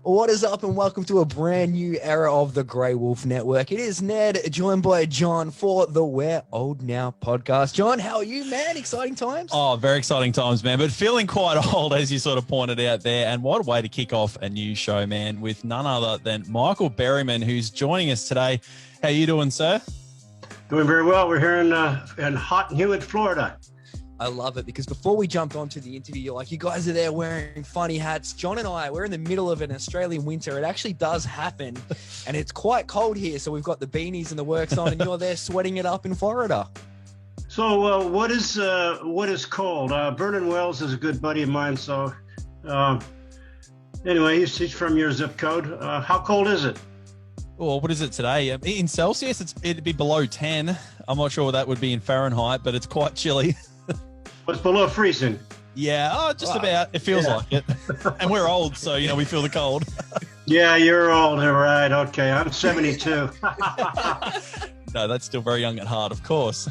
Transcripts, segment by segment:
What is up, and welcome to a brand new era of the Grey Wolf Network. It is Ned, joined by John for the We're Old Now podcast. John, how are you, man? Exciting times? Oh, very exciting times, man, but feeling quite old, as you sort of pointed out there. And what a way to kick off a new show, man, with none other than Michael Berryman, who's joining us today. How you doing, sir? Doing very well. We're here in hot and humid Florida. I love it, because before we jumped onto the interview, you're like, you guys are there wearing funny hats. John and I, we're in the middle of an Australian winter. It actually does happen, and it's quite cold here. So we've got the beanies and the works on, and you're there sweating it up in Florida. So what is cold? Vernon Wells is a good buddy of mine. So anyway, he's from your zip code. How cold is it? Well, what is it today? In Celsius, it'd be below 10. I'm not sure what that would be in Fahrenheit, but it's quite chilly. It's below freezing. Yeah, just about. It feels like it. And we're old, so, we feel the cold. Yeah, you're old. Right. Okay. I'm 72. No, that's still very young at heart, of course.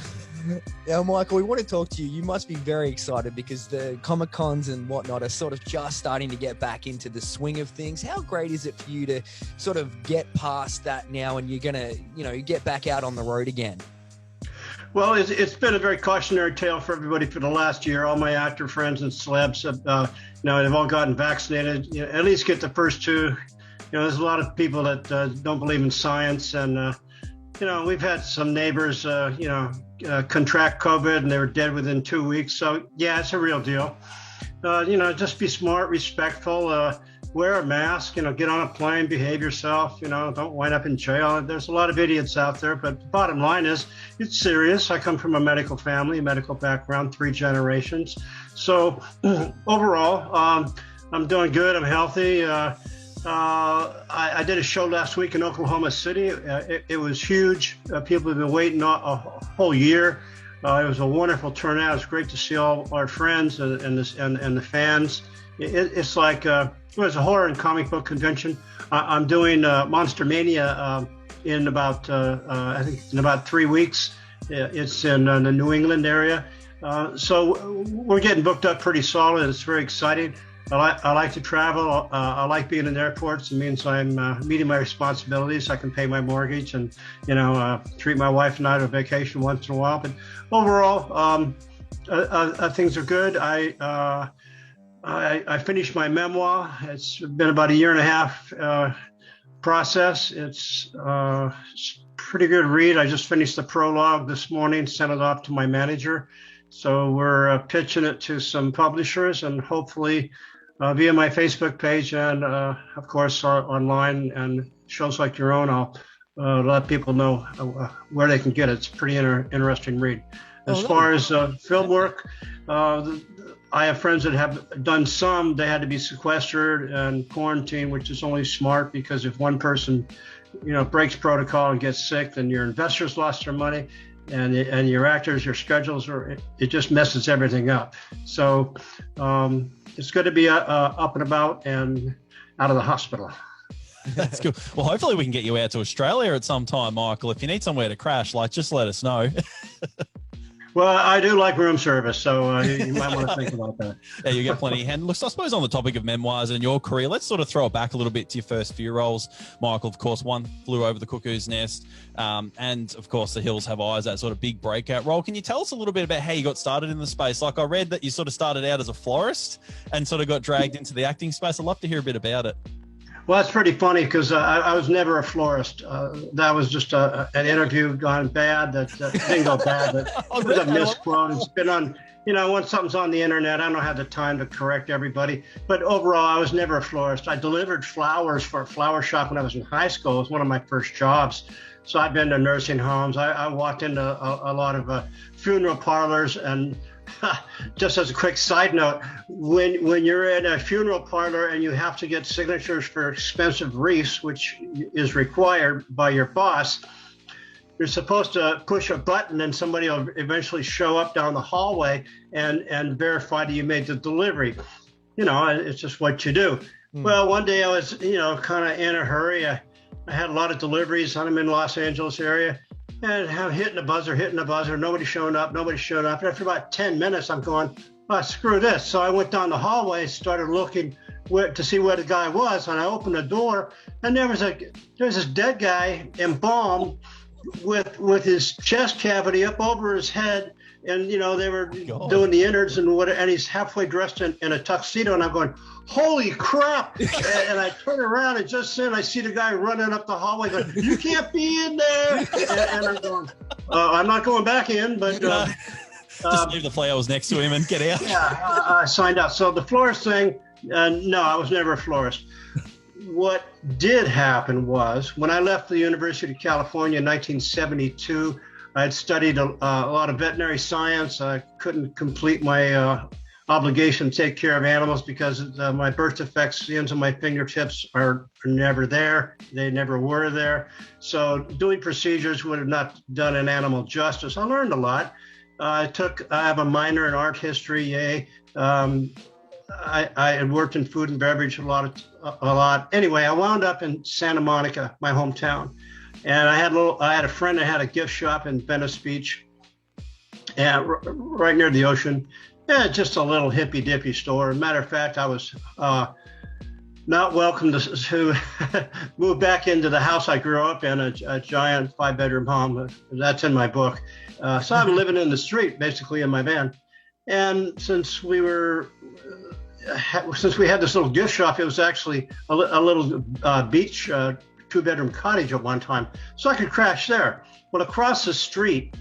Now, Michael, we want to talk to you. You must be very excited because the Comic-Cons and whatnot are sort of just starting to get back into the swing of things. How great is it for you to sort of get past that now and you're going to, get back out on the road again? Well, it's been a very cautionary tale for everybody for the last year. All my actor friends and celebs have, they've all gotten vaccinated. At least get the first two. There's a lot of people that don't believe in science, and we've had some neighbors, contract COVID, and they were dead within 2 weeks. So yeah, it's a real deal. Just be smart, respectful. Wear a mask, get on a plane, behave yourself, don't wind up in jail. There's a lot of idiots out there, but the bottom line is it's serious. I come from a medical family, medical background, 3 generations. So overall, I'm doing good. I'm healthy. I did a show last week in Oklahoma City. It was huge. People have been waiting a whole year. It was a wonderful turnout. It was great to see all our friends and the fans. It's like it was a horror and comic book convention. I'm doing Monster Mania in about 3 weeks. It's in the New England area, so we're getting booked up pretty solid. It's very exciting. I like to travel. I like being in airports. It means I'm meeting my responsibilities. I can pay my mortgage and treat my wife and I to a vacation once in a while. But overall, things are good. I finished my memoir. It's been about a year and a half process. It's pretty good read. I just finished the prologue this morning, sent it off to my manager. So we're pitching it to some publishers, and hopefully via my Facebook page and, of course, online and shows like your own, I'll let people know where they can get it. It's a pretty interesting read. As far as film work, I have friends that have done some. They had to be sequestered and quarantined, which is only smart, because if one person, breaks protocol and gets sick, then your investors lost their money, and your actors, your schedules, it just messes everything up. So it's good to be up and about and out of the hospital. That's good. Well, hopefully we can get you out to Australia at some time, Michael. If you need somewhere to crash, just let us know. Well, I do like room service, so you might want to think about that. Yeah, you get plenty. And look, I suppose on the topic of memoirs and your career, let's sort of throw it back a little bit to your first few roles, Michael. Of course, One Flew Over the Cuckoo's Nest, and of course, The Hills Have Eyes, that sort of big breakout role. Can you tell us a little bit about how you got started in the space? Like, I read that you sort of started out as a florist and sort of got dragged into the acting space. I'd love to hear a bit about it. Well, that's pretty funny, because I was never a florist. That was just an interview gone bad. That didn't go bad. But it was a misquote. It's been on, once something's on the internet, I don't have the time to correct everybody. But overall, I was never a florist. I delivered flowers for a flower shop when I was in high school. It was one of my first jobs. So I've been to nursing homes. I walked into a lot of funeral parlors, and just as a quick side note, when you're in a funeral parlor and you have to get signatures for expensive wreaths, which is required by your boss, you're supposed to push a button and somebody will eventually show up down the hallway and verify that you made the delivery. It's just what you do. Well, one day I was, kind of in a hurry. I had a lot of deliveries. I'm in Los Angeles area. And I'm hitting the buzzer, nobody's showing up. And after about 10 minutes, I'm going, oh, screw this. So I went down the hallway, started looking to see where the guy was, and I opened the door, and there was this dead guy embalmed with his chest cavity up over his head, and they were doing the innards and he's halfway dressed in a tuxedo, and I'm going, holy crap! and I turn around, and just then I see the guy running up the hallway going, you can't be in there, and I'm going, I'm not going back in, but just leave the flowers next to him and get out. Yeah, I signed out. So the florist thing, no, I was never a florist. What did happen was when I left the University of California in 1972, I had studied a lot of veterinary science. I couldn't complete my obligation to take care of animals because my birth defects, the ends of my fingertips are never there. They never were there. So doing procedures would have not done an animal justice. I learned a lot. I have a minor in art history, yay. I had worked in food and beverage a lot. Anyway, I wound up in Santa Monica, my hometown, and I had a friend that had a gift shop in Venice Beach, and right near the ocean. Yeah, just a little hippy dippy store. Matter of fact, I was not welcome to move back into the house I grew up in, a giant 5-bedroom home. That's in my book. So I'm living in the street, basically, in my van. And since we had this little gift shop, it was actually a little beach 2-bedroom cottage at one time, so I could crash there. Well, across the street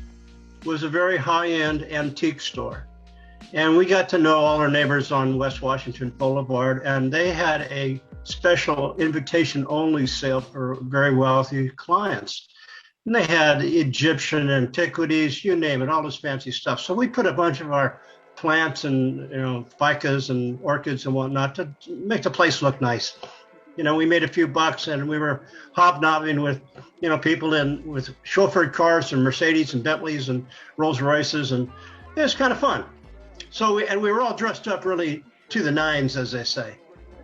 was a very high-end antique store. And we got to know all our neighbors on West Washington Boulevard, and they had a special invitation-only sale for very wealthy clients. And they had Egyptian antiquities, you name it, all this fancy stuff. So we put a bunch of our plants and ficus and orchids and whatnot to make the place look nice. We made a few bucks, and we were hobnobbing with people with chauffeured cars and Mercedes and Bentleys and Rolls Royces, and it was kind of fun. So we were all dressed up really to the nines, as they say.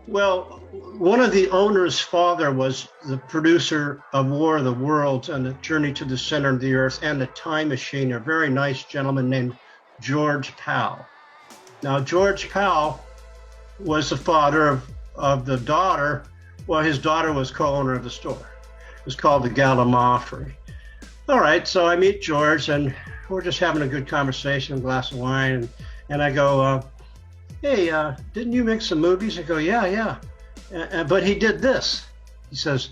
Well, one of the owner's father was the producer of War of the Worlds and The Journey to the Center of the Earth and The Time Machine, a very nice gentleman named George Powell. Now, George Powell was the father of the daughter. Well, his daughter was co-owner of the store. It was called the Gallimaufry. All right, so I meet George, and we're just having a good conversation, a glass of wine, and I go, hey, didn't you make some movies? I go, yeah. But he did this. He says,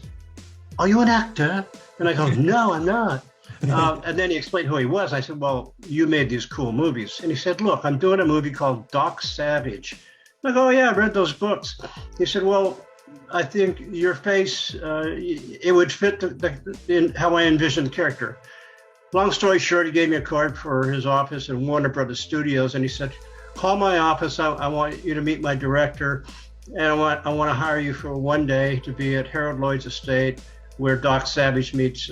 are you an actor? And I go, no, I'm not. And then he explained who he was. I said, well, you made these cool movies. And he said, look, I'm doing a movie called Doc Savage. And I go, oh, yeah, I read those books. He said, well, I think your face, it would fit in how I envisioned the character. Long story short, he gave me a card for his office in Warner Brothers Studios, and he said, call my office. I want you to meet my director, and I want to hire you for one day to be at Harold Lloyd's estate, where Doc Savage meets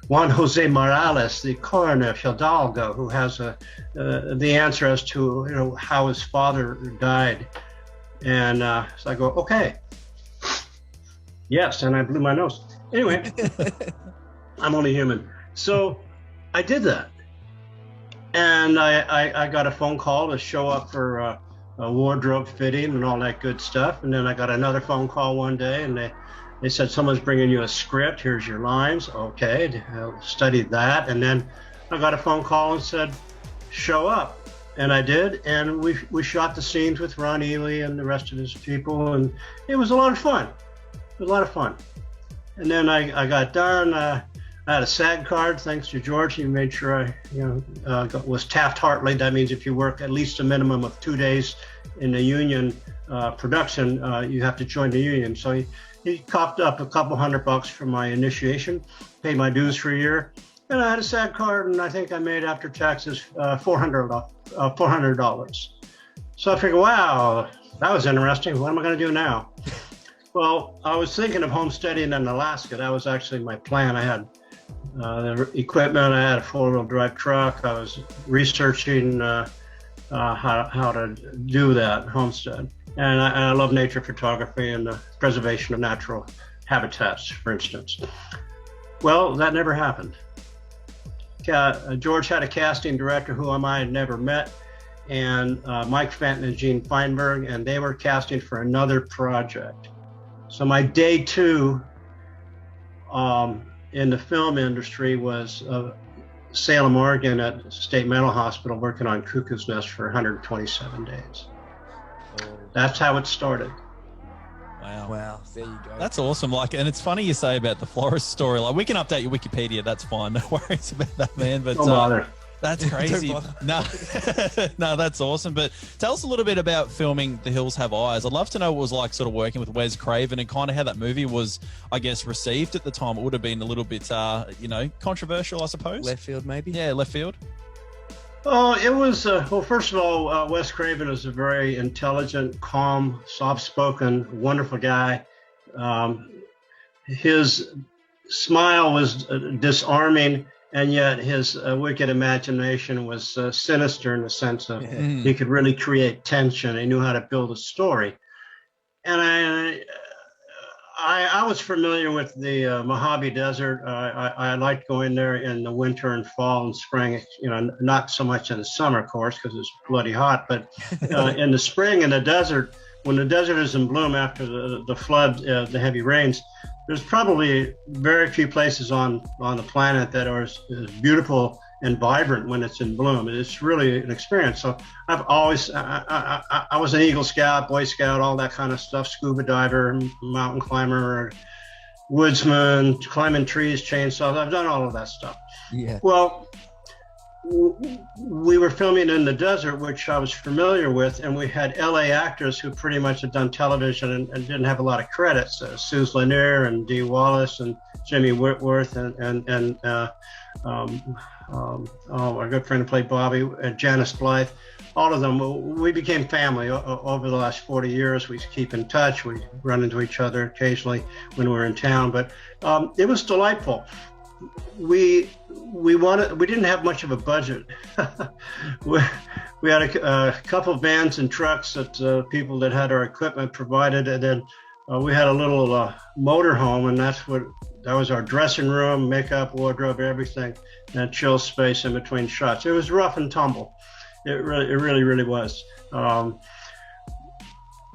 Juan Jose Morales, the coroner of Hidalgo, who has the answer as to how his father died. And so I go, okay, yes, and I blew my nose. Anyway, I'm only human. So I did that. And I got a phone call to show up for a wardrobe fitting and all that good stuff. And then I got another phone call one day, and they said, someone's bringing you a script. Here's your lines. Okay, I studied that. And then I got a phone call and said, show up. And I did. And we shot the scenes with Ron Ely and the rest of his people. And it was a lot of fun. It was a lot of fun. And then I got done. I had a SAG card, thanks to George. He made sure I was Taft-Hartley. That means if you work at least a minimum of 2 days in a union production, you have to join the union. So he coughed up a couple $100 for my initiation, paid my dues for a year. And I had a SAG card, and I think I made after taxes $400. So I figured, wow, that was interesting. What am I going to do now? Well, I was thinking of homesteading in Alaska. That was actually my plan. I had the equipment. I had a 4-wheel drive truck. I was researching how to do that homestead. And I love nature photography and the preservation of natural habitats, for instance. Well, that never happened. George had a casting director whom I had never met. and Mike Fenton and Gene Feinberg, and they were casting for another project. So my day 2 in the film industry was Salem, Oregon at State Mental Hospital, working on Cuckoo's Nest for 127 days. That's how it started. Wow, there you go. That's awesome. Like, and it's funny you say about the florist story. Like, we can update your Wikipedia. That's fine. No worries about that, man. But Don't bother. That's crazy. No, no, that's awesome. But tell us a little bit about filming The Hills Have Eyes. I'd love to know what it was like sort of working with Wes Craven and kind of how that movie was, I guess, received at the time. It would have been a little bit, controversial, I suppose. Left field, maybe? Yeah, left field. Oh, it was, well, first of all, Wes Craven is a very intelligent, calm, soft-spoken, wonderful guy. His smile was disarming, and yet his wicked imagination was sinister in the sense of he could really create tension. He knew how to build a story. And I was familiar with the Mojave Desert. I liked going there in the winter and fall and spring, not so much in the summer, of course, because it's bloody hot, but in the spring in the desert, when the desert is in bloom after the flood, the heavy rains, there's probably very few places on the planet that are as beautiful and vibrant when it's in bloom. It's really an experience. So I've always, I was an Eagle Scout, Boy Scout, all that kind of stuff, scuba diver, mountain climber, woodsman, climbing trees, chainsaws. I've done all of that stuff. Yeah. Well, we were filming in the desert, which I was familiar with, and we had LA actors who pretty much had done television and didn't have a lot of credits. Suze Lanier and Dee Wallace and Jimmy Whitworth and our good friend who played Bobby, Janice Blythe, all of them. We became family over the last 40 years. We keep in touch. We run into each other occasionally when we're in town, but it was delightful. We didn't have much of a budget. we had a couple of vans and trucks that people that had our equipment provided, and then we had a little motor home, and that was our dressing room, makeup, wardrobe, everything, and chill space in between shots. It was rough and tumble. It really was.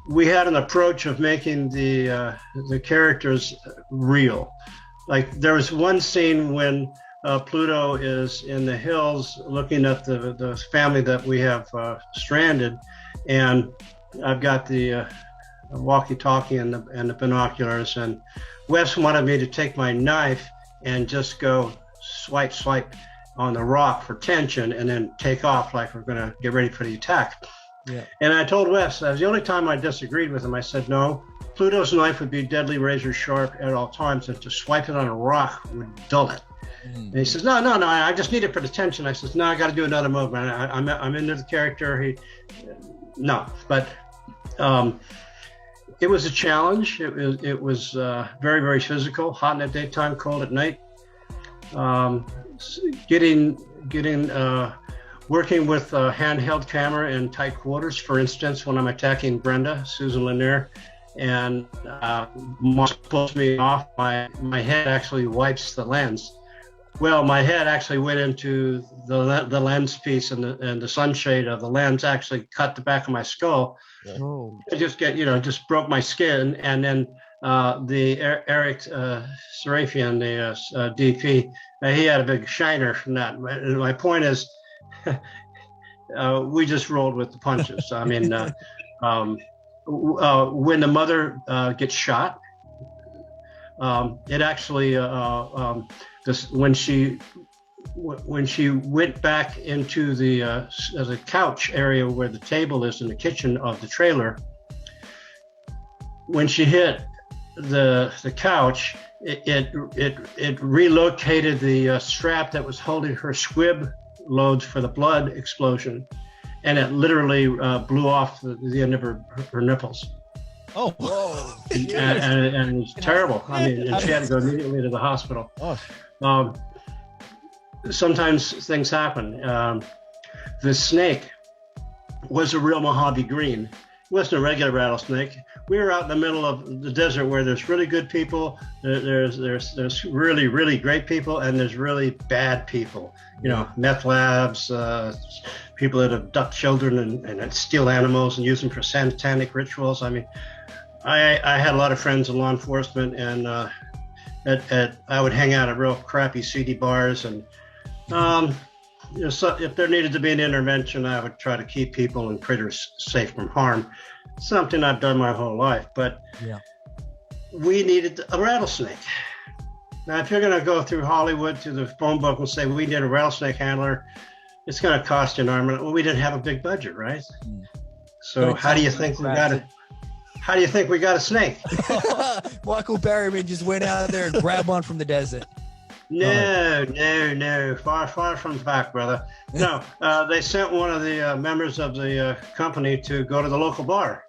We had an approach of making the characters real. Like, there was one scene when Pluto is in the hills looking at the family that we have stranded, and I've got the walkie-talkie and the binoculars, and Wes wanted me to take my knife and just go swipe on the rock for tension and then take off like we're going to get ready for the attack. Yeah. And I told Wes, that was the only time I disagreed with him. I said, no, Pluto's knife would be deadly razor sharp at all times, and to swipe it on a rock would dull it. And he says, no, I just need it for the tension. I says, no, I got to do another movement. I'm into the character. But it was a challenge. It was very, very physical, hot in the daytime, cold at night. Working with a handheld camera in tight quarters, for instance, when I'm attacking Brenda, Susan Lanier, and Mark pulls me off, my head actually wipes the lens. Well, my head actually went into the lens piece, and the sunshade of the lens actually cut the back of my skull. Oh. I just broke my skin, and then Eric Serafian, the DP, he had a big shiner from that. My point is, we just rolled with the punches. I mean, when the mother gets shot, it actually when she went back into the couch area where the table is in the kitchen of the trailer, when she hit the couch, it relocated the strap that was holding her squib loads for the blood explosion, and it literally blew off the end of her nipples. Oh, whoa. And it was terrible. I mean, and she had to go immediately to the hospital. Oh. Sometimes things happen. The snake was a real Mojave green, wasn't a regular rattlesnake. We were out in the middle of the desert where there's really good people, there's really, really great people, and there's really bad people. You know, meth labs, people that abduct children and steal animals and use them for satanic rituals. I mean, I had a lot of friends in law enforcement, and I would hang out at real crappy, seedy bars, and you know, so if there needed to be an intervention, I would try to keep people and critters safe from harm. Something I've done my whole life, but we needed a rattlesnake. Now, if you're going to go through Hollywood to the phone book and say we need a rattlesnake handler, it's going to cost you an arm. Well, we didn't have a big budget, right? So how do you think we got it? How do you think we got a snake? Michael Berryman just went out there and grabbed one from the desert. No. Far from the fact, brother. No, they sent one of the members of the company to go to the local bar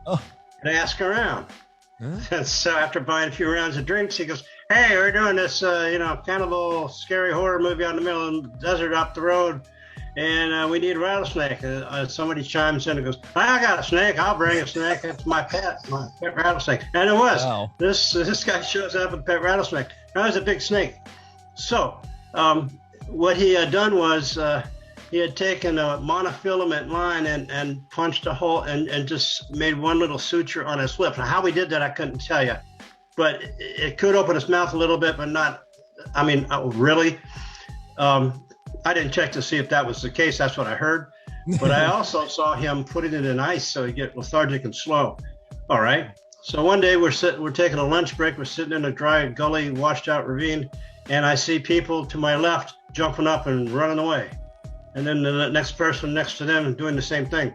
and ask around. And so after buying a few rounds of drinks, he goes, "Hey, we're doing this, cannibal, scary horror movie out in the middle of the desert up the road, and we need a rattlesnake." Somebody chimes in and goes, "I got a snake. I'll bring a snake. It's my pet rattlesnake." And it was. Wow. This guy shows up with a pet rattlesnake. That was a big snake. So what he had done was he had taken a monofilament line and punched a hole and just made one little suture on his lip. Now, how he did that, I couldn't tell you. But it could open his mouth a little bit, but not, I mean, really. I didn't check to see if that was the case. That's what I heard. But I also saw him put it in ice so he'd get lethargic and slow. All right. So one day we're taking a lunch break. We're sitting in a dry gully, washed out ravine, and I see people to my left jumping up and running away. And then the next person next to them doing the same thing.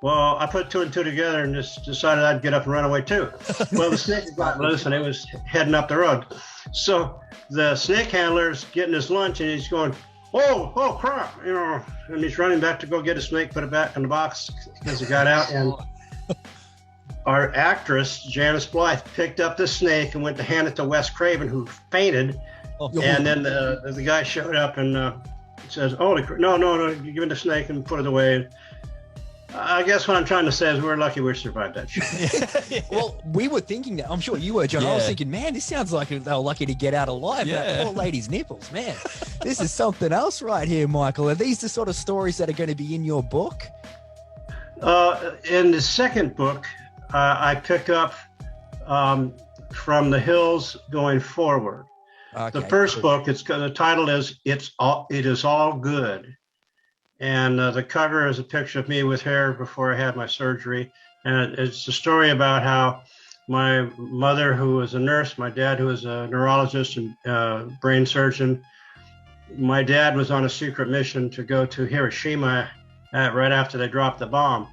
Well, I put two and two together and just decided I'd get up and run away too. Well, the snake got loose and it was heading up the road. So the snake handler's getting his lunch and he's going, oh crap, you know, and he's running back to go get a snake, put it back in the box because it got out. And our actress, Janice Blythe, picked up the snake and went to hand it to Wes Craven, who fainted. And then the guy showed up and says, "Oh, no, you give me the snake and put it away." I guess what I'm trying to say is we're lucky we survived that shit. Well, we were thinking that. I'm sure you were, John. I was thinking, man, this sounds like they were lucky to get out alive. That poor lady's nipples, man. This is something else right here, Michael. Are these the sort of stories that are going to be in your book? In the second book, I pick up from the hills going forward. Okay, the first book, the title is "It Is All Good." And the cover is a picture of me with hair before I had my surgery. And it's a story about how my mother, who was a nurse, my dad, who was a neurologist and brain surgeon, my dad was on a secret mission to go to Hiroshima right after they dropped the bomb.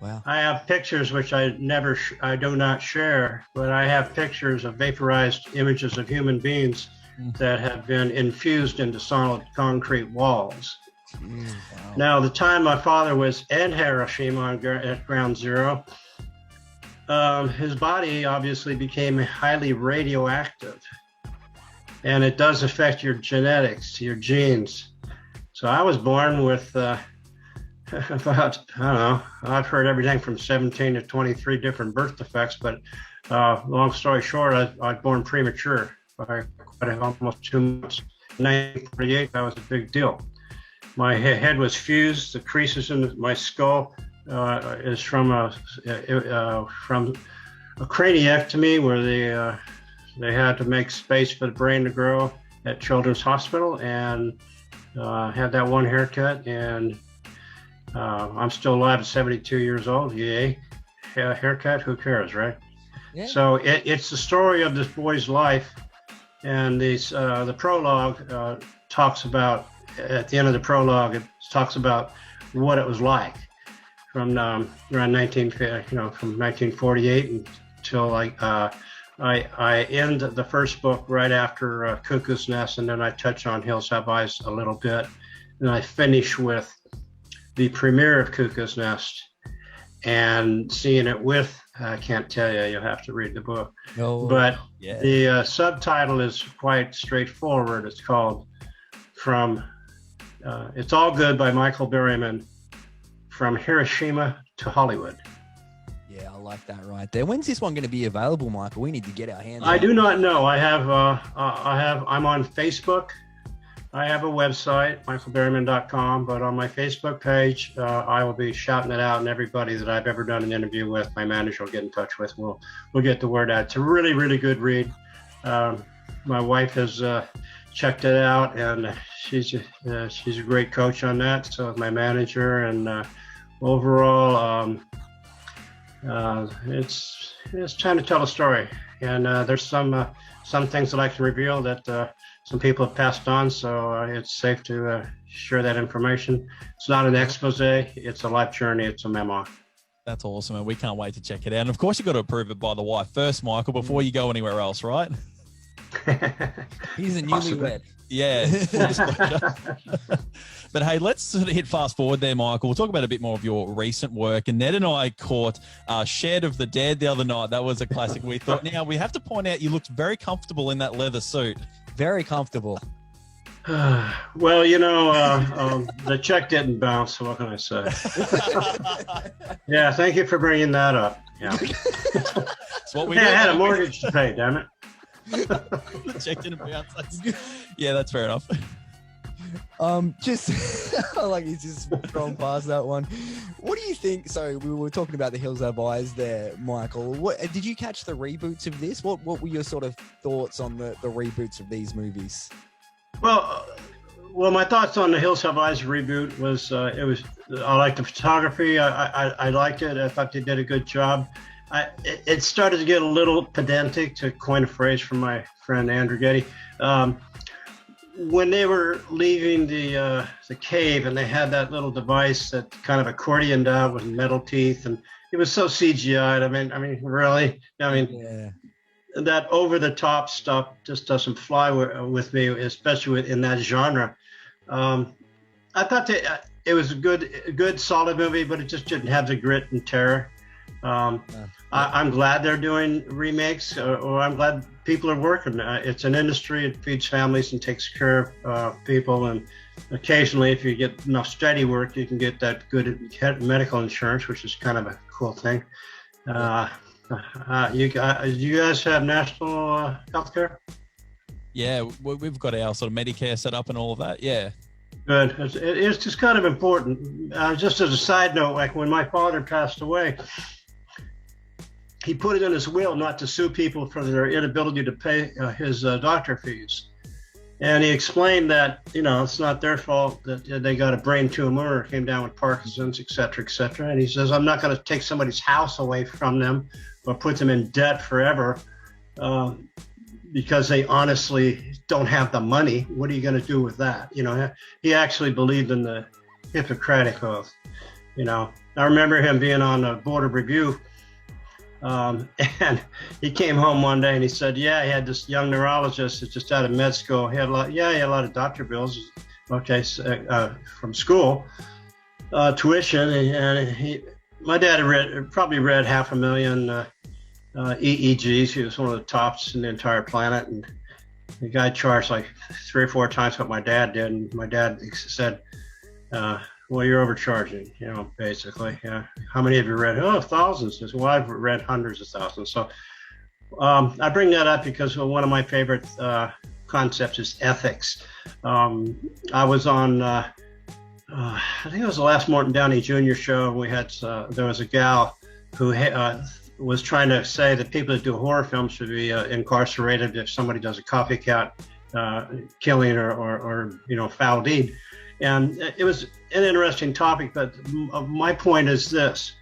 Wow. I have pictures which I do not share, but I have pictures of vaporized images of human beings that have been infused into solid concrete walls. Wow. Now, the time my father was in Hiroshima at ground zero, his body obviously became highly radioactive, and it does affect your genetics, your genes. So I was born with about, I don't know, I've heard everything from 17 to 23 different birth defects, but long story short, I was born premature by almost 2 months. In 1948, that was a big deal. My head was fused. The creases in my skull is from a craniectomy where they had to make space for the brain to grow at Children's Hospital, and had that one haircut, and I'm still alive at 72 years old. Yay. Haircut, who cares, right? Yeah. So it's the story of this boy's life, and the prologue talks about, at the end of the prologue, it talks about what it was like from around from 1948 until I end the first book right after Cuckoo's Nest, and then I touch on Hills Have Eyes a little bit, and I finish with the premiere of Cuckoo's Nest and seeing it with, I can't tell you, you'll have to read the book. But the subtitle is quite straightforward. It's called It's All Good by Michael Berryman, From Hiroshima to Hollywood. Yeah, I like that right there. When's this one going to be available, Michael? We need to get our hands on I it. do not know. I'm on Facebook. I have a website, michaelberryman.com, but on my Facebook page, I will be shouting it out, and everybody that I've ever done an interview with, my manager will get in touch with. We'll get the word out. It's a really, really good read. My wife has checked it out, and she's a great coach on that. So is my manager, and overall, it's trying to tell a story. And there's some things that I can reveal that some people have passed on, so it's safe to share that information. It's not an expose, it's a life journey, it's a memoir. That's awesome, and we can't wait to check it out. And of course, you've got to approve it by the wife first, Michael, before you go anywhere else, right? He's a newlywed. Yeah, full disclosure. But hey, let's sort of hit fast forward there, Michael. We'll talk about a bit more of your recent work. And Ned and I caught Shed of the Dead the other night. That was a classic, we thought. Now, we have to point out you looked very comfortable in that leather suit. Very comfortable. Well, the check didn't bounce, so what can I say? Yeah, thank you for bringing that up. Yeah. That's what we I did. had a mortgage to pay, damn it. The check didn't bounce. Yeah, that's fair enough. Just like he's just thrown past that one. What do you think? So we were talking about The Hills Have Eyes there, Michael. What did you catch the reboots of this? What were your sort of thoughts on the reboots of these movies? Well, my thoughts on The Hills Have Eyes reboot was I liked the photography. I liked it. I thought they did a good job. It started to get a little pedantic, to coin a phrase from my friend Andrew Getty. When they were leaving the cave, and they had that little device that kind of accordioned out with metal teeth, and it was so CGI'd. I mean, really? Yeah. That over-the-top stuff just doesn't fly with me, especially in that genre. I thought it was a good, solid movie, but it just didn't have the grit and terror. I'm glad they're doing remakes, or I'm glad people are working. It's an industry. It feeds families and takes care of people. And occasionally, if you get enough steady work, you can get that good medical insurance, which is kind of a cool thing. You guys have national health care? Yeah, we've got our sort of Medicare set up and all of that. Yeah. Good. It's just kind of important. Just as a side note, like when my father passed away, he put it in his will not to sue people for their inability to pay his doctor fees. And he explained that, it's not their fault that they got a brain tumor or came down with Parkinson's, et cetera, et cetera. And he says, I'm not going to take somebody's house away from them or put them in debt forever because they honestly don't have the money. What are you going to do with that? He actually believed in the Hippocratic Oath. I remember him being on a board of review. And he came home one day and he said, he had this young neurologist that's just out of med school. He had a lot of doctor bills, from school, tuition. And my dad had probably read 500,000 EEGs. He was one of the tops in the entire planet. And the guy charged like 3 or 4 times what my dad did. And my dad said, well, you're overcharging, basically. Yeah. How many have you read? Oh, thousands. Well, I've read hundreds of thousands. So I bring that up because one of my favorite concepts is ethics. I was on, I think it was the last Morton Downey Jr. show. We had, there was a gal who was trying to say that people that do horror films should be incarcerated if somebody does a copycat killing or foul deed. And it was an interesting topic, but my point is this.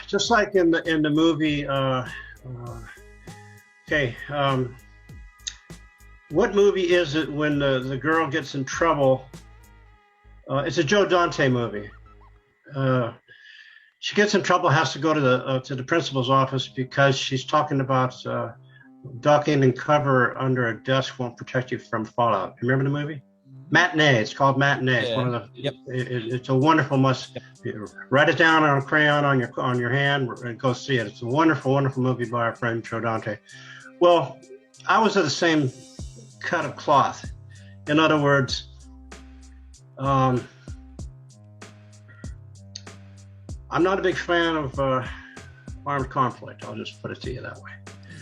Just like in the movie, what movie is it when the girl gets in trouble? It's a Joe Dante movie. She gets in trouble, has to go to the principal's office because she's talking about ducking and cover under a desk won't protect you from fallout. Remember the movie? Matinee. It's called Matinee. It's one of the. Yep. It's a wonderful must. Write it down on a crayon on your hand and go see it. It's a wonderful, wonderful movie by our friend Joe Dante. Well, I was of the same cut of cloth. In other words, I I'm not a big fan of armed conflict. I'll just put it to you that way.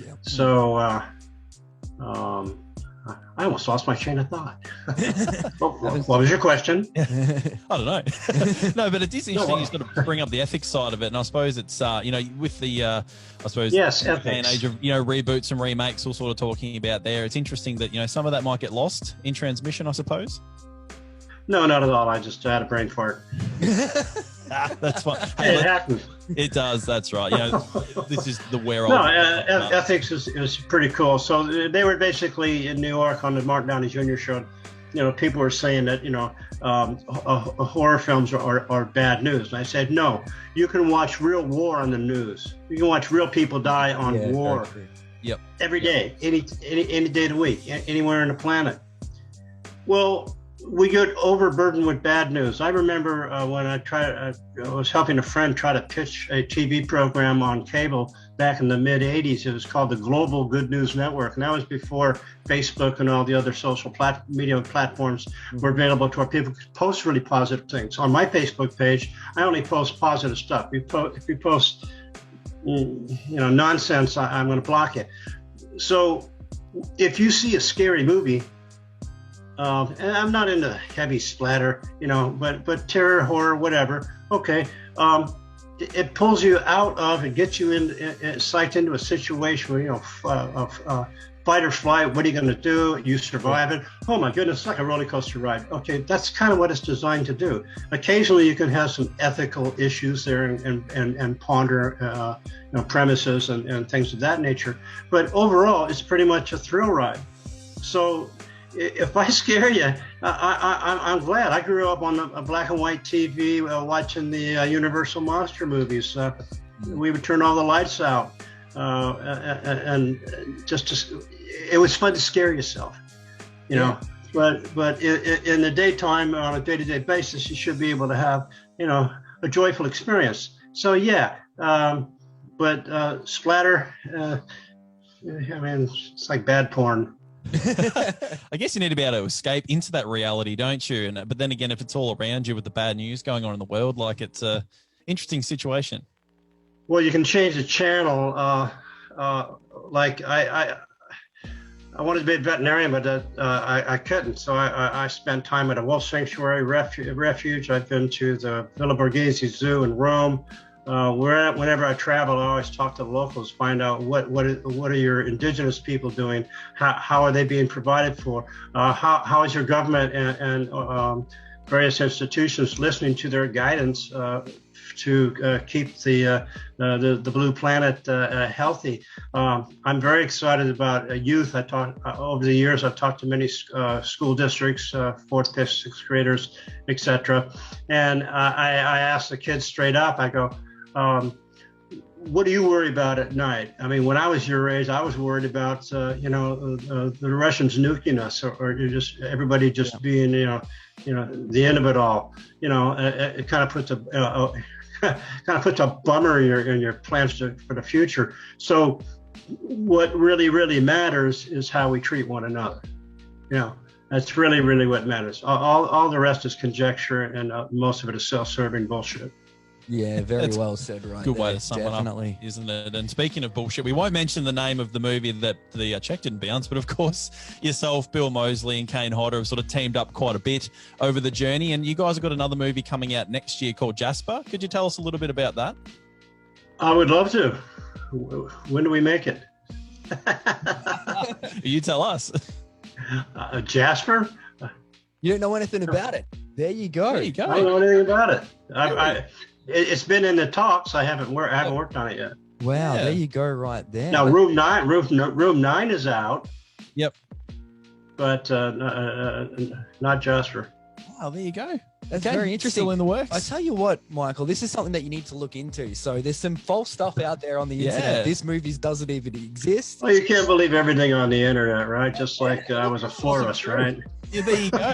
Yeah. So I almost lost my train of thought. What was your question? I don't know. No, but it is interesting you sort of bring up the ethics side of it, and I suppose it's with the I suppose yes, the ethics. age of reboots and remakes, all sort of talking about there. It's interesting that some of that might get lost in transmission, I suppose. No, not at all. I just had a brain fart. That's fine. Hey, it happens. It does. That's right. This is the where. No, ethics is pretty cool. So they were basically in New York on the Martin Downey Jr. show. People were saying that horror films are bad news, and I said no. You can watch real war on the news. You can watch real people die on war. Yep. Every day, any day of the week, anywhere on the planet. Well, we get overburdened with bad news. I remember when I was helping a friend try to pitch a TV program on cable back in the mid 80s. It was called the Global Good News Network. And that was before Facebook and all the other social media platforms were available to where people could post really positive things. On my Facebook page, I only post positive stuff. If you post nonsense, I'm going to block it. So if you see a scary movie, and I'm not into heavy splatter, but terror, horror, whatever. Okay, it pulls you out of and gets you psyched into a situation where fight or flight. What are you going to do? You survive it. Oh my goodness, it's like a roller coaster ride. Okay, that's kind of what it's designed to do. Occasionally, you can have some ethical issues there and ponder premises and things of that nature. But overall, it's pretty much a thrill ride. So if I scare you, I'm glad. I grew up on a black and white TV watching the Universal monster movies. We would turn all the lights out, and it was fun to scare yourself, But in the daytime, on a day-to-day basis, you should be able to have a joyful experience. So but splatter. It's like bad porn. I guess you need to be able to escape into that reality, don't you? But then again, if it's all around you with the bad news going on in the world, it's a interesting situation. Well, you can change the channel. I wanted to be a veterinarian, but I couldn't. So I spent time at a wolf sanctuary refuge. I've been to the Villa Borghese Zoo in Rome. Whenever I travel, I always talk to the locals, find out what are your indigenous people doing, how are they being provided for, how is your government and various institutions listening to their guidance to keep the blue planet healthy. I'm very excited about youth. Over the years, I've talked to many school districts, 4th, 5th, 6th graders, etc. And I ask the kids straight up. I go, what do you worry about at night? I mean, when I was your age, I was worried about, the Russians nuking us, or everybody just being, the end of it all. It kind of puts a bummer in your plans for the future. So what really, really matters is how we treat one another. That's really, really what matters. All the rest is conjecture, and most of it is self-serving bullshit. Yeah, very well said, right? Good there. way to sum Definitely. it up, isn't it? And speaking of bullshit, we won't mention the name of the movie that the check didn't bounce, but of course, yourself, Bill Moseley, and Kane Hodder have sort of teamed up quite a bit over the journey, and you guys have got another movie coming out next year called Jasper. Could you tell us a little bit about that? I would love to. When do we make it? You tell us. Jasper? You don't know anything about it. There you go. There you go. I don't know anything about it. It's been in the talks. I haven't worked on it yet. Wow, Yeah. there you go, right there. Now, Room 9 is out. Yep. But not Jasper. Oh, there you go. That's Okay, very interesting. Still in the works. I tell you what, Michael, this is something that you need to look into. So there's some false stuff out there on the Yeah. internet. This movie doesn't even exist. Well, you can't believe everything on the internet, right? Just like I was a florist, right? Yeah, there you go.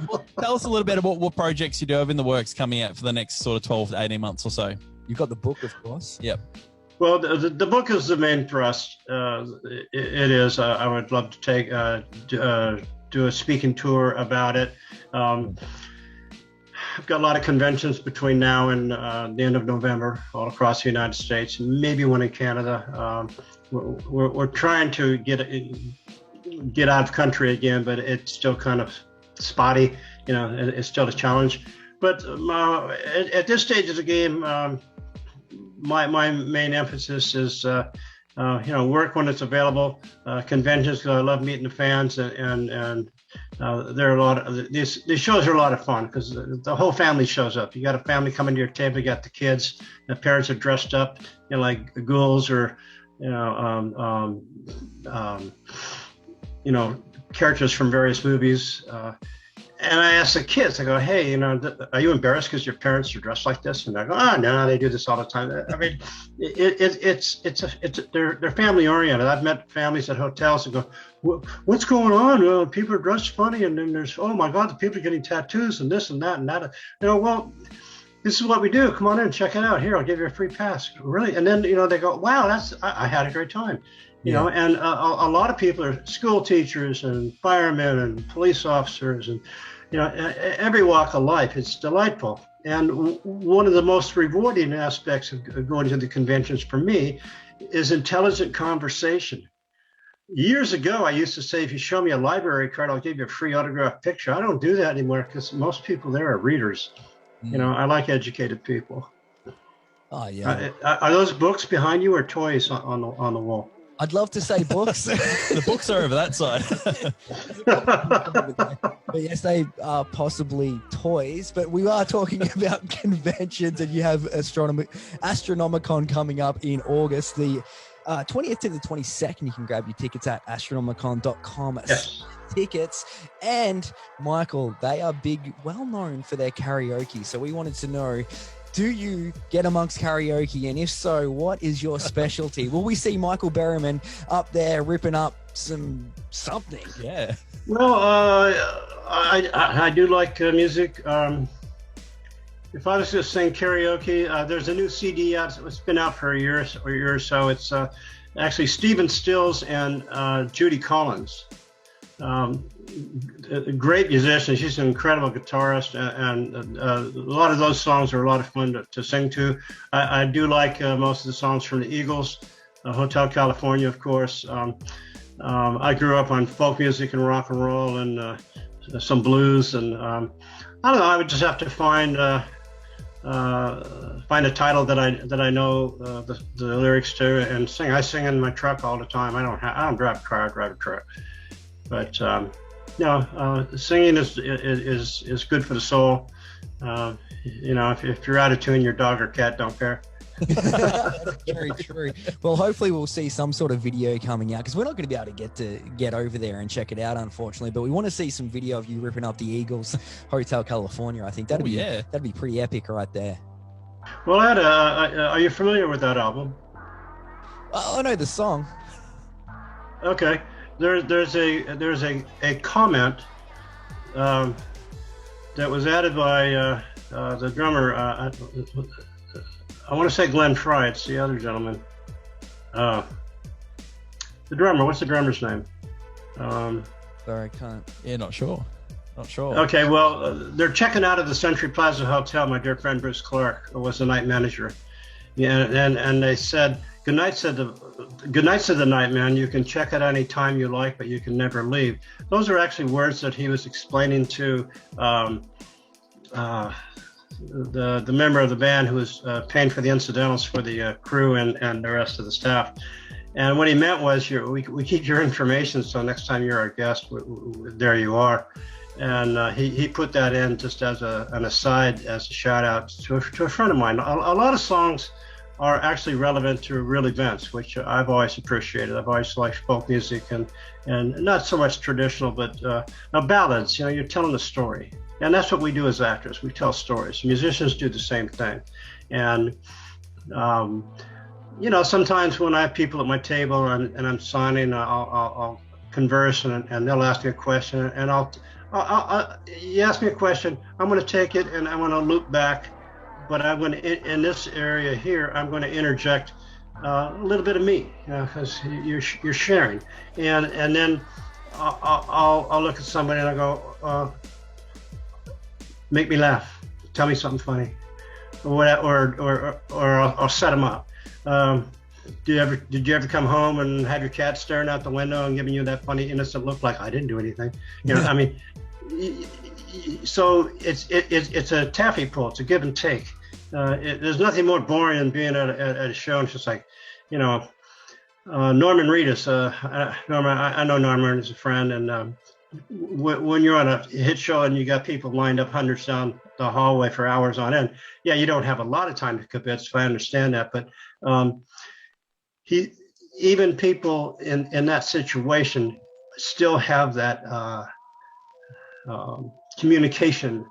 Well, tell us a little bit about what projects you do have in the works coming out for the next sort of 12 to 18 months or so. You've got the book, of course. Yep. Well, the book is the main thrust. It is. I would love to do a speaking tour about it. I've got a lot of conventions between now and the end of November all across the United States, maybe one in Canada. We're trying to get out of country again, but it's still kind of spotty. It's still a challenge. But at this stage of the game, my main emphasis is work when it's available. Conventions, 'cause I love meeting the fans, and there are a lot of these shows are a lot of fun because the whole family shows up. You got a family coming to your table. You got the kids. The parents are dressed up, like ghouls or characters from various movies. And I ask the kids, I go, hey, are you embarrassed because your parents are dressed like this? And I go, oh, no, they do this all the time. I mean, they're family oriented. I've met families at hotels and go, what's going on? People are dressed funny. And then there's, oh my God, the people are getting tattoos and this and that and that. Well, this is what we do. Come on in, check it out. Here, I'll give you a free pass. Really? And then, they go, wow, I had a great time. And a lot of people are school teachers and firemen and police officers and, every walk of life. It's delightful. And one of the most rewarding aspects of going to the conventions for me is intelligent conversation. Years ago, I used to say, if you show me a library card, I'll give you a free autographed picture. I don't do that anymore because most people there are readers. I like educated people. Oh, yeah. Are those books behind you or toys on the wall? I'd love to say books. The books are over that side. But yes, they are possibly toys, but we are talking about conventions, and you have Astronomicon coming up in August, the 20th to the 22nd. You can grab your tickets at astronomicon.com. Yes. Tickets. And Michael, they are well known for their karaoke. So we wanted to know, do you get amongst karaoke? And if so, what is your specialty? Will we see Michael Berryman up there ripping up something? Yeah. Well, I do like music. If I was to sing karaoke, there's a new CD out. It's been out for a year or so. It's actually Stephen Stills and Judy Collins. A great musician. She's an incredible guitarist, and a lot of those songs are a lot of fun to sing to. I do like most of the songs from the Eagles, Hotel California, of course. I grew up on folk music and rock and roll and some blues, and I don't know. I would just have to find a title that I know the lyrics to and sing. I sing in my truck all the time. I don't drive a car. I drive a truck. But singing is good for the soul. If you're out of tune, your dog or cat don't care. Very true. Well, hopefully we'll see some sort of video coming out, because we're not going to be able to get over there and check it out, unfortunately. But we want to see some video of you ripping up the Eagles, Hotel California. I think that'd be pretty epic right there. Well, are you familiar with that album? I know the song. Okay. There's a comment that was added by the drummer. I want to say Glenn Fry. It's the other gentleman. The drummer. What's the drummer's name? Sorry, I can't. Yeah, not sure. Okay, well, they're checking out of the Century Plaza Hotel. My dear friend Bruce Clark was the night manager. Yeah, and they said, good night, said the night man. You can check it any time you like, but you can never leave. Those are actually words that he was explaining to the member of the band who was paying for the incidentals for the crew and the rest of the staff. And what he meant was, we keep your information, so next time you're our guest, there you are. And he put that in just as an aside, as a shout out to a friend of mine. A lot of songs are actually relevant to real events, which I've always appreciated. I've always liked folk music and not so much traditional, but ballads. You're telling a story. And that's what we do as actors. We tell stories. Musicians do the same thing. And, sometimes when I have people at my table and I'm signing, I'll converse and they'll ask me a question. And you ask me a question, I'm going to take it and I'm going to loop back. But I'm going to, in this area here, I'm going to interject a little bit of me, because you're sharing. And then I'll look at somebody and I go, make me laugh. tell me something funny, or I'll set them up. Did you ever come home and have your cat staring out the window and giving you that funny innocent look like I didn't do anything? I mean, so it's a taffy pull. It's a give and take. There's nothing more boring than being at a show and it's just like, Norman Reedus. Norman, I know Norman is a friend, and when you're on a hit show and you got people lined up hundreds down the hallway for hours on end, yeah, you don't have a lot of time to kibitz. If I understand that, but even people in that situation still have that communication.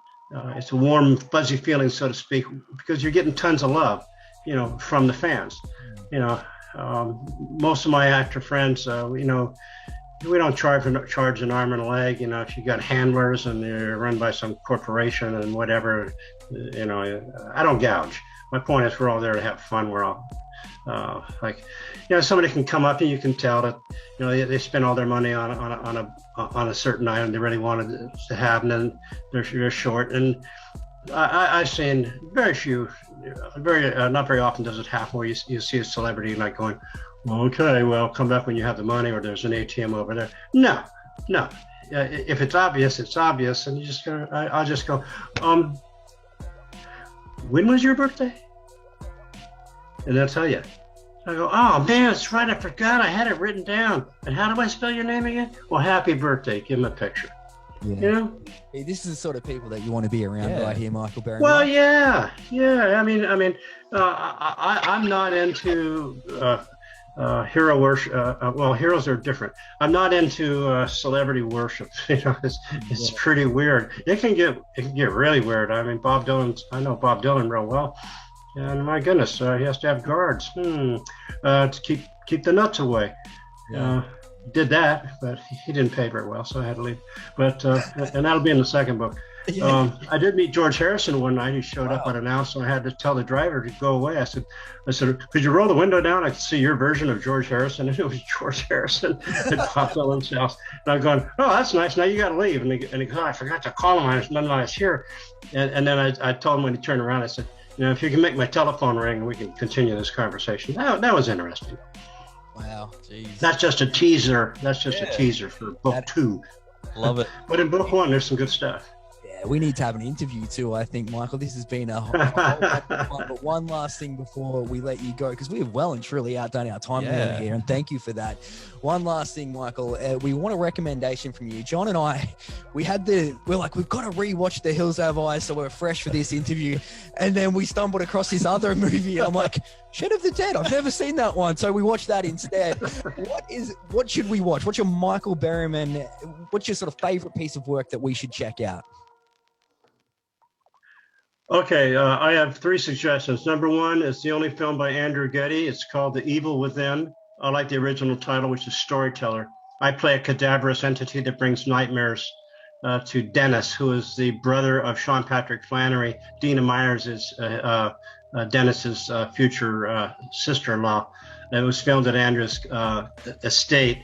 It's a warm, fuzzy feeling, so to speak, because you're getting tons of love, from the fans. Most of my actor friends, we don't charge an arm and a leg. If you got handlers and you're run by some corporation and whatever, I don't gouge. My point is we're all there to have fun. We're all somebody can come up and you can tell that, they spend all their money on a certain item they really wanted to have, and then they're short. And I've seen very few, not very often does it happen where you see a celebrity like going, well, okay, well, come back when you have the money, or there's an ATM over there. No. If it's obvious, it's obvious, and I'll just go, when was your birthday? And they'll tell you. I go, oh man, that's right, I forgot, I had it written down. And how do I spell your name again? Well, happy birthday. Give them a picture. Yeah. Hey, this is the sort of people that you want to be around right here, Michael Berryman. Well, yeah. I mean, I'm not into hero worship. Well, heroes are different. I'm not into celebrity worship. It's pretty weird. It can get really weird. I mean, I know Bob Dylan real well, and my goodness, he has to have guards to keep the nuts away. Did that, but he didn't pay very well, so I had to leave. But and that'll be in the second book. I did meet George Harrison one night. He showed up unannounced, so I had to tell the driver to go away. I said, could you roll the window down? I could see your version of George Harrison. And it was George Harrison at Bob Dylan's house. And I'm going, oh, that's nice. Now you got to leave. And he goes, I forgot to call him. I was here. And then I told him when he turned around, I said, if you can make my telephone ring, we can continue this conversation. That was interesting. Wow, geez. That's just a teaser. That's just a teaser for book 2. Love it. But in book 1, there's some good stuff. Yeah, we need to have an interview too, I think, Michael. This has been a whole lot of fun. But one last thing before we let you go, because we have well and truly outdone our time limit here, and thank you for that. One last thing, Michael. We want a recommendation from you. John and I, we're like, we've got to rewatch The Hills Have Eyes so we're fresh for this interview. And then we stumbled across this other movie, and I'm like, Shed of the Dead. I've never seen that one. So we watched that instead. What should we watch? What's your Michael Berryman, what's your sort of favorite piece of work that we should check out? Okay, I have 3 suggestions. Number 1 is the only film by Andrew Getty. It's called The Evil Within. I like the original title, which is Storyteller. I play a cadaverous entity that brings nightmares to Dennis, who is the brother of Sean Patrick Flannery. Dina Myers is Dennis's future sister-in-law. It was filmed at Andrew's estate,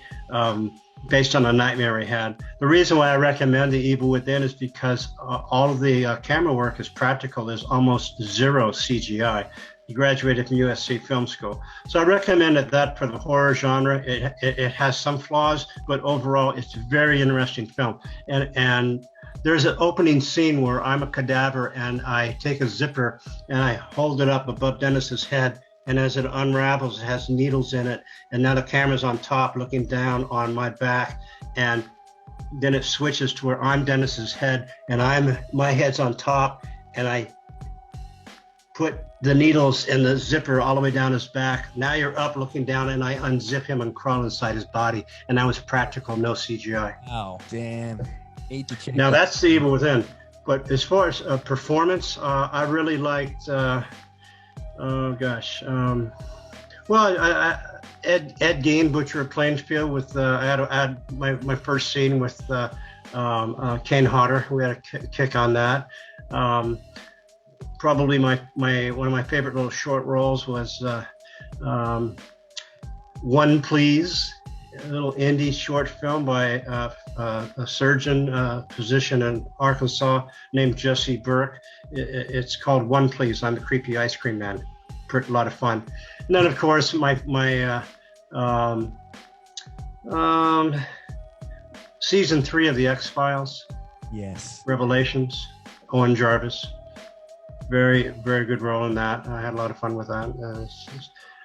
based on a nightmare he had. The reason why I recommend The Evil Within is because all of the camera work is practical. There's almost zero CGI. He graduated from USC Film School. So I recommend that for the horror genre. It has some flaws, but overall it's a very interesting film. And there's an opening scene where I'm a cadaver and I take a zipper and I hold it up above Dennis's head. And as it unravels, it has needles in it. And now the camera's on top looking down on my back. And then it switches to where I'm Dennis's head and my head's on top. And I put the needles in the zipper all the way down his back. Now you're up looking down and I unzip him and crawl inside his body. And that was practical, no CGI. Wow, damn. Need to check now that's The Evil Within. But as far as performance, I really liked... Ed Gein, Butcher of Plainsfield. With I had my first scene with Kane Hodder. We had a kick on that. Probably one of my favorite little short roles was One Please little indie short film by a surgeon physician in Arkansas named Jesse Burke. It's called One Please, I'm the Creepy Ice Cream Man. A lot of fun. And then, of course, my season 3 of the X-Files. Yes. Revelations. Owen Jarvis. Very, very good role in that. I had a lot of fun with that.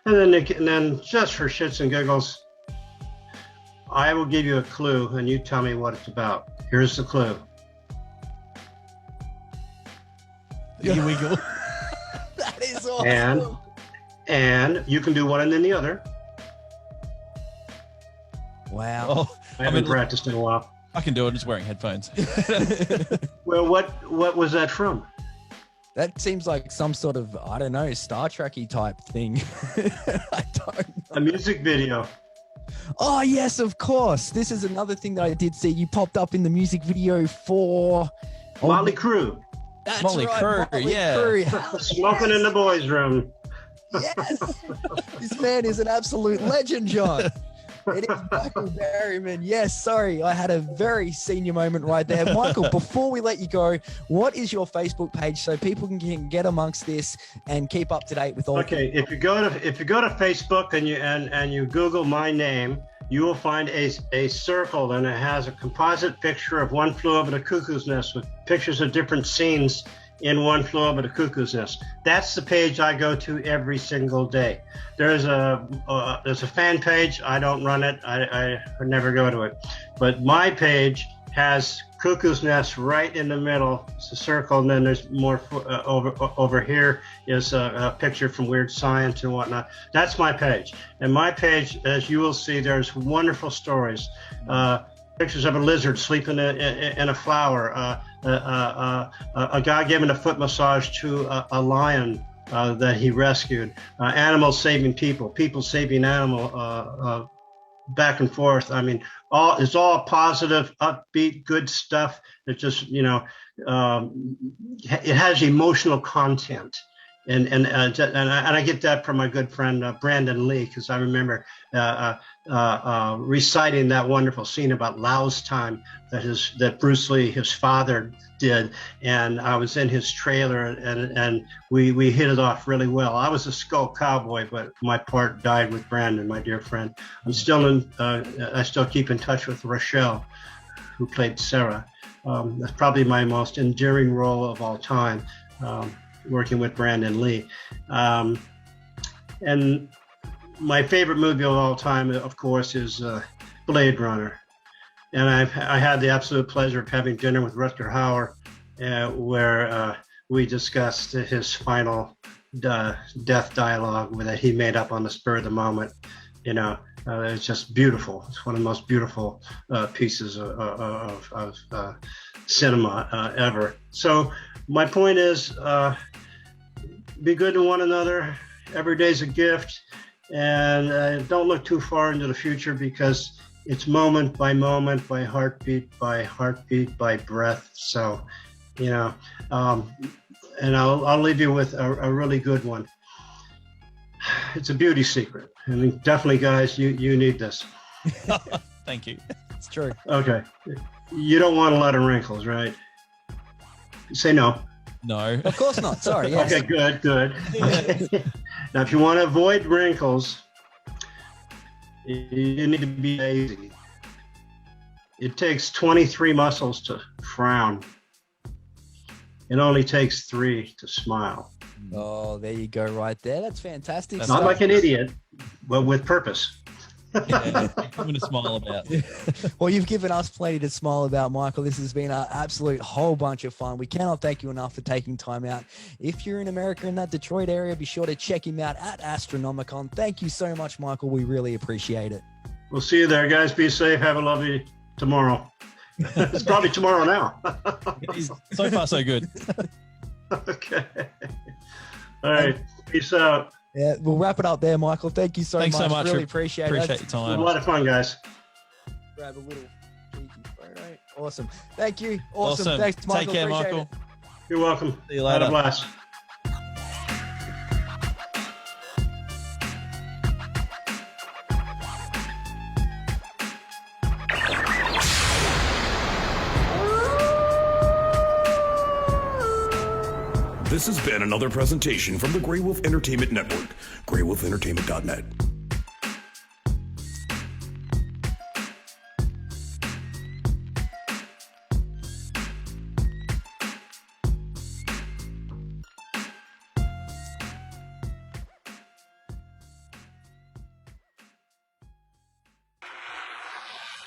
And then just for shits and giggles, I will give you a clue and you tell me what it's about. Here's the clue. Here we go. That is awesome. And you can do one and then the other. Wow. Oh, I haven't practiced in a while. I can do it just wearing headphones. Well, what was that from? That seems like some sort of, I don't know, Star Trek-y type thing. I don't know. A music video. Oh, yes, of course. This is another thing that I did see. You popped up in the music video for... Motley Crue. That's Motley right, Crue, Motley yeah. Crue. Hell Smoking in the boys' room. Yes. This man is an absolute legend, John. It is Michael Berryman. Yes, sorry. I had a very senior moment right there. Michael, before we let you go, what is your Facebook page so people can get amongst this and keep up to date with all? Okay, if you go to Facebook and you Google my name, you will find a circle, and it has a composite picture of One Flew Over the Cuckoo's Nest with pictures of different scenes in One Flew Over the Cuckoo's Nest. That's the page I go to every single day. There's a fan page. I don't run it. I never go to it. But my page has Cuckoo's Nest right in the middle. It's a circle, and then there's more over here is a picture from Weird Science and whatnot. That's my page. And my page, as you will see, there's wonderful stories. Pictures of a lizard sleeping in a flower. A guy giving a foot massage to a lion that he rescued. Animals saving people. People saving animal. Back and forth. I mean, it's all positive, upbeat, good stuff. It just, it has emotional content. And I get that from my good friend Brandon Lee, because I remember reciting that wonderful scene about Lau's time that Bruce Lee, his father, did, and I was in his trailer, and we hit it off really well. I was a skull cowboy, but my part died with Brandon, my dear friend. I still keep in touch with Rochelle, who played Sarah. That's probably my most endearing role of all time. Working with Brandon Lee. And my favorite movie of all time, of course, is Blade Runner. And I had the absolute pleasure of having dinner with Rutger Hauer, where we discussed his final death dialogue that he made up on the spur of the moment. It's just beautiful. It's one of the most beautiful pieces of cinema ever. So my point is, be good to one another. Every day's a gift, and don't look too far into the future, because it's moment by moment, by heartbeat, by breath. So, and I'll leave you with a really good one. It's a beauty secret. I mean, definitely, guys, you need this. Thank you. It's true. Okay. You don't want a lot of wrinkles, right? Say no. No. Of course not. Sorry. Yes. Okay, good. Now, if you want to avoid wrinkles, you need to be lazy. It takes 23 muscles to frown. It only takes 3 to smile. Oh, there you go, right there. That's fantastic. Not like an idiot, but with purpose. Yeah, something to smile about. Well, you've given us plenty to smile about, Michael. This has been an absolute whole bunch of fun. We cannot thank you enough for taking time out. If you're in America, in that Detroit area, be sure to check him out at Astronomicon. Thank you so much, Michael. We really appreciate it. We'll see you there, guys. Be safe. Have a lovely tomorrow. It's probably tomorrow now. So far, so good. Okay. All right. Peace out. Yeah, we'll wrap it up there, Michael. Thank you so Thanks much. so much. Really appreciate it. Appreciate your time. A lot of fun, guys. Grab a little cheeky photo. Awesome. Thank you. Awesome. Thanks, Michael. Take care, appreciate Michael. it. You're welcome. See you later. Have a blast. This has been another presentation from the Grey Wolf Entertainment Network, greywolfentertainment.net.